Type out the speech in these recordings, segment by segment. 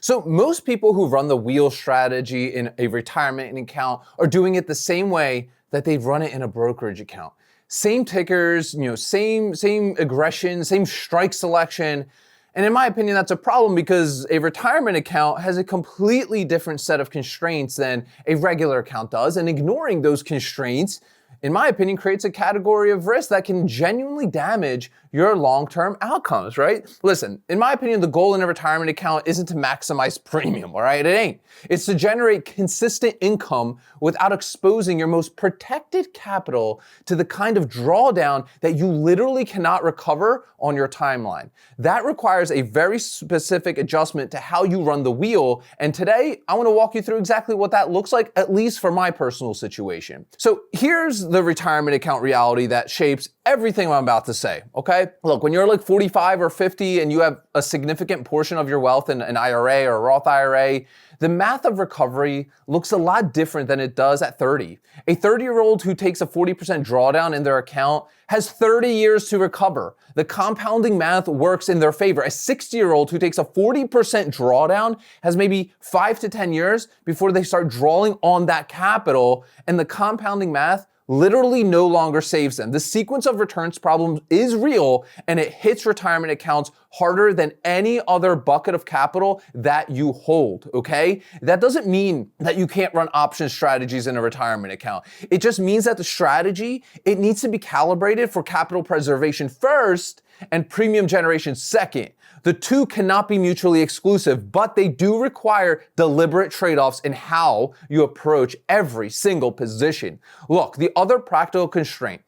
So most people who run the wheel strategy in a retirement account are doing it the same way that they'd run it in a brokerage account. Same tickers, same aggression, same strike selection. And in my opinion, that's a problem because a retirement account has a completely different set of constraints than a regular account does. And ignoring those constraints, in my opinion, creates a category of risk that can genuinely damage your long-term outcomes, right? Listen, in my opinion, the goal in a retirement account isn't to maximize premium, all right? It ain't. It's to generate consistent income without exposing your most protected capital to the kind of drawdown that you literally cannot recover on your timeline. That requires a very specific adjustment to how you run the wheel. And today, I want to walk you through exactly what that looks like, at least for my personal situation. So here's the retirement account reality that shapes everything I'm about to say, okay? Look, when you're like 45 or 50 and you have a significant portion of your wealth in an IRA or a Roth IRA, the math of recovery looks a lot different than it does at 30. A 30-year-old who takes a 40% drawdown in their account has 30 years to recover. The compounding math works in their favor. A 60-year-old who takes a 40% drawdown has maybe 5 to 10 years before they start drawing on that capital, and the compounding math literally no longer saves them. The sequence of returns problem is real, and it hits retirement accounts harder than any other bucket of capital that you hold, okay? That doesn't mean that you can't run option strategies in a retirement account. It just means that the strategy, it needs to be calibrated for capital preservation first and premium generation second. The two cannot be mutually exclusive, but they do require deliberate trade-offs in how you approach every single position. Look, the other practical constraint,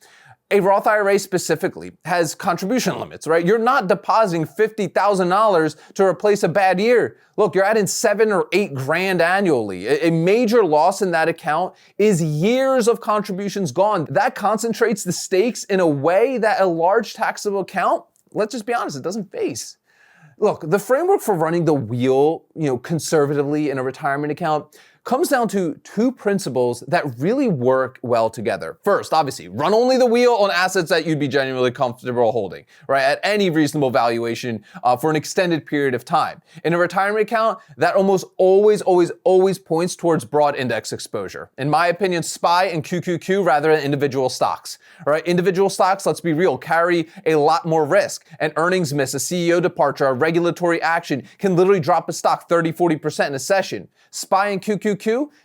a Roth IRA specifically has contribution limits, right? You're not depositing $50,000 to replace a bad year. Look, you're adding 7 or 8 grand annually. A major loss in that account is years of contributions gone. That concentrates the stakes in a way that a large taxable account, let's just be honest, it doesn't face. Look, the framework for running the wheel, conservatively in a retirement account comes down to 2 principles that really work well together. First, obviously, run only the wheel on assets that you'd be genuinely comfortable holding, right? At any reasonable valuation for an extended period of time. In a retirement account, that almost always points towards broad index exposure. In my opinion, SPY and QQQ rather than individual stocks, right? Individual stocks, let's be real, carry a lot more risk. An earnings miss, a CEO departure, a regulatory action can literally drop a stock 30-40% in a session. SPY and QQQ,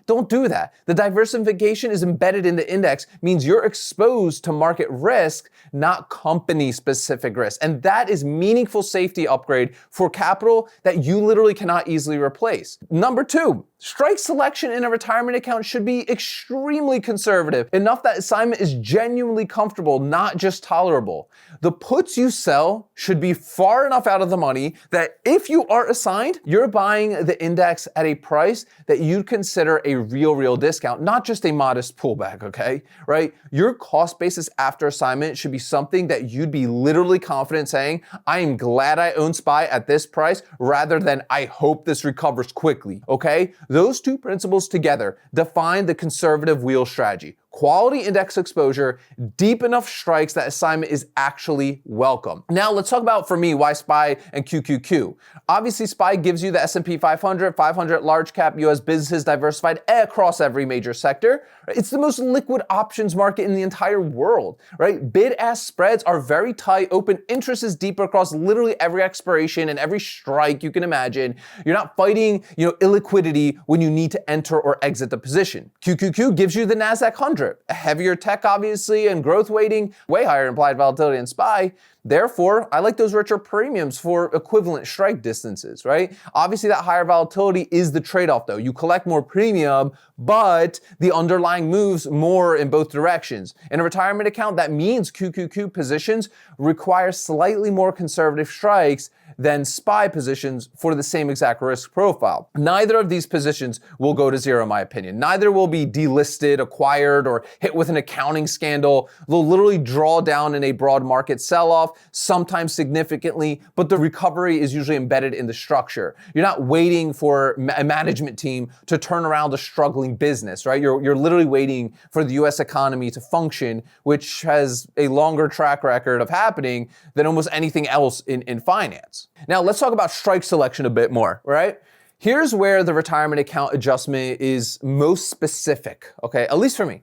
don't do that. The diversification is embedded in the index, means you're exposed to market risk, not company-specific risk. And that is meaningful safety upgrade for capital that you literally cannot easily replace. Number 2, strike selection in a retirement account should be extremely conservative, enough that assignment is genuinely comfortable, not just tolerable. The puts you sell should be far enough out of the money that if you are assigned, you're buying the index at a price that you'd consider a real discount, not just a modest pullback, okay? Right? Your cost basis after assignment should be something that you'd be literally confident saying, I am glad I own SPY at this price rather than I hope this recovers quickly, okay? Those 2 principles together define the conservative wheel strategy. Quality index exposure, deep enough strikes that assignment is actually welcome. Now let's talk about, for me, why SPY and QQQ. Obviously, SPY gives you the S&P 500 large cap US businesses diversified across every major sector. It's the most liquid options market in the entire world, right? Bid-ask spreads are very tight, open interest is deep across literally every expiration and every strike you can imagine. You're not fighting, illiquidity when you need to enter or exit the position. QQQ gives you the NASDAQ 100. A heavier tech, obviously, and growth weighting, way higher implied volatility in SPY. Therefore, I like those richer premiums for equivalent strike distances, right? Obviously, that higher volatility is the trade-off, though. You collect more premium, but the underlying moves more in both directions. In a retirement account, that means QQQ positions require slightly more conservative strikes than SPY positions for the same exact risk profile. Neither of these positions will go to zero, in my opinion. Neither will be delisted, acquired, or hit with an accounting scandal. They'll literally draw down in a broad market sell-off, sometimes significantly, but the recovery is usually embedded in the structure. You're not waiting for a management team to turn around a struggling business, right? You're literally waiting for the US economy to function, which has a longer track record of happening than almost anything else in finance. Now, let's talk about strike selection a bit more, right? Here's where the retirement account adjustment is most specific, okay? At least for me.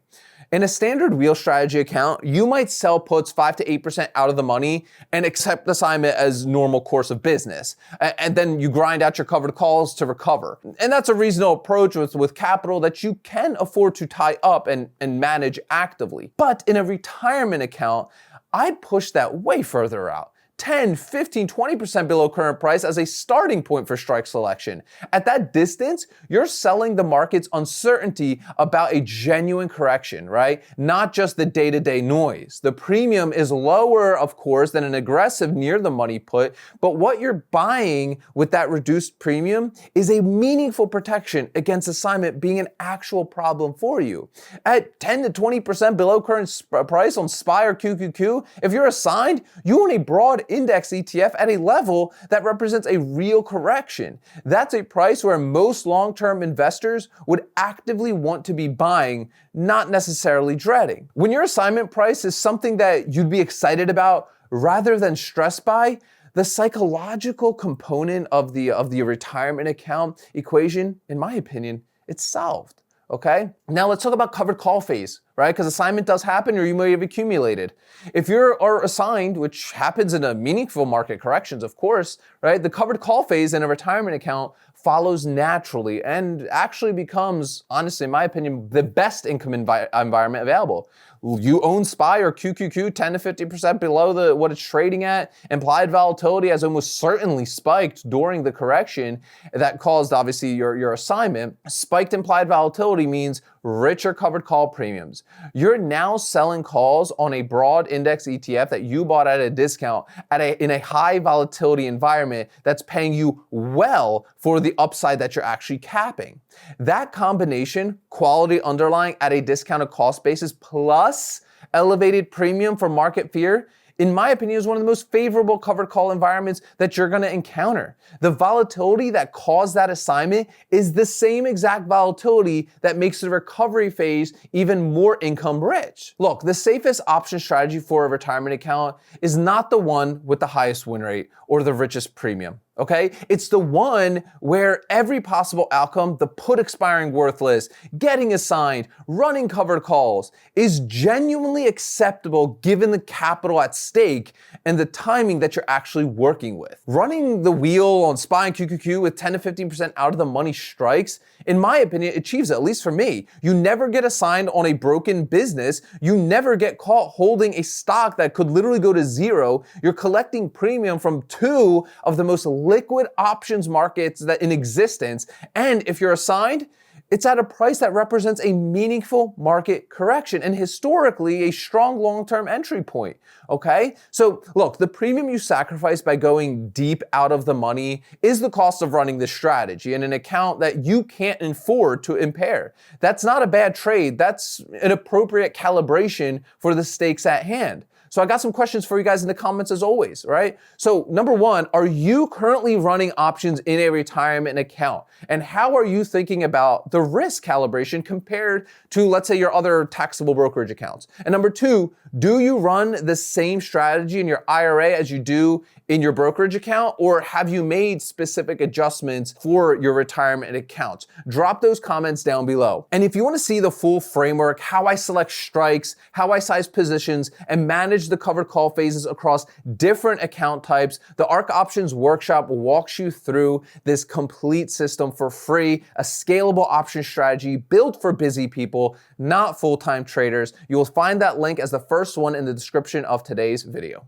In a standard wheel strategy account, you might sell puts 5 to 8% out of the money and accept assignment as normal course of business. And then you grind out your covered calls to recover. And that's a reasonable approach with capital that you can afford to tie up and manage actively. But in a retirement account, I'd push that way further out. 10, 15, 20% below current price as a starting point for strike selection. At that distance, you're selling the market's uncertainty about a genuine correction, right? Not just the day-to-day noise. The premium is lower, of course, than an aggressive near the money put, but what you're buying with that reduced premium is a meaningful protection against assignment being an actual problem for you. At 10 to 20% below current price on SPY or QQQ, if you're assigned, you own a broad index ETF at a level that represents a real correction. That's a price where most long-term investors would actively want to be buying, not necessarily dreading. When your assignment price is something that you'd be excited about rather than stressed by, the psychological component of the retirement account equation, in my opinion, it's solved. Okay? Now let's talk about covered call phase, right? Because assignment does happen or you may have accumulated. If you are assigned, which happens in a meaningful market corrections, of course, right? The covered call phase in a retirement account follows naturally and actually becomes, honestly, in my opinion, the best income environment available. You own SPY or QQQ 10 to 50% below what it's trading at. Implied volatility has almost certainly spiked during the correction that caused, obviously, your assignment. Spiked implied volatility means richer covered call premiums. You're now selling calls on a broad index ETF that you bought at a discount in a high volatility environment that's paying you well for the upside that you're actually capping. That combination, quality underlying at a discounted cost basis plus elevated premium for market fear, in my opinion, is one of the most favorable covered call environments that you're gonna encounter. The volatility that caused that assignment is the same exact volatility that makes the recovery phase even more income rich. Look, the safest option strategy for a retirement account is not the one with the highest win rate or the richest premium. Okay? It's the one where every possible outcome, the put expiring worthless, getting assigned, running covered calls, is genuinely acceptable given the capital at stake and the timing that you're actually working with. Running the wheel on SPY and QQQ with 10 to 15% out of the money strikes, in my opinion, achieves it, at least for me. You never get assigned on a broken business. You never get caught holding a stock that could literally go to zero. You're collecting premium from two of the most liquid options markets that in existence. And if you're assigned, it's at a price that represents a meaningful market correction and historically a strong long-term entry point, okay? So look, the premium you sacrifice by going deep out of the money is the cost of running this strategy in an account that you can't afford to impair. That's not a bad trade. That's an appropriate calibration for the stakes at hand. So I got some questions for you guys in the comments as always, right? So number one, are you currently running options in a retirement account? And how are you thinking about the risk calibration compared to, let's say, your other taxable brokerage accounts? And number two, do you run the same strategy in your IRA as you do in your brokerage account, or have you made specific adjustments for your retirement accounts? Drop those comments down below. And if you want to see the full framework, how I select strikes, how I size positions, and manage the covered call phases across different account types, the Ark Options Workshop walks you through this complete system for free, a scalable option strategy built for busy people, not full-time traders. You will find that link as the first one in the description of today's video.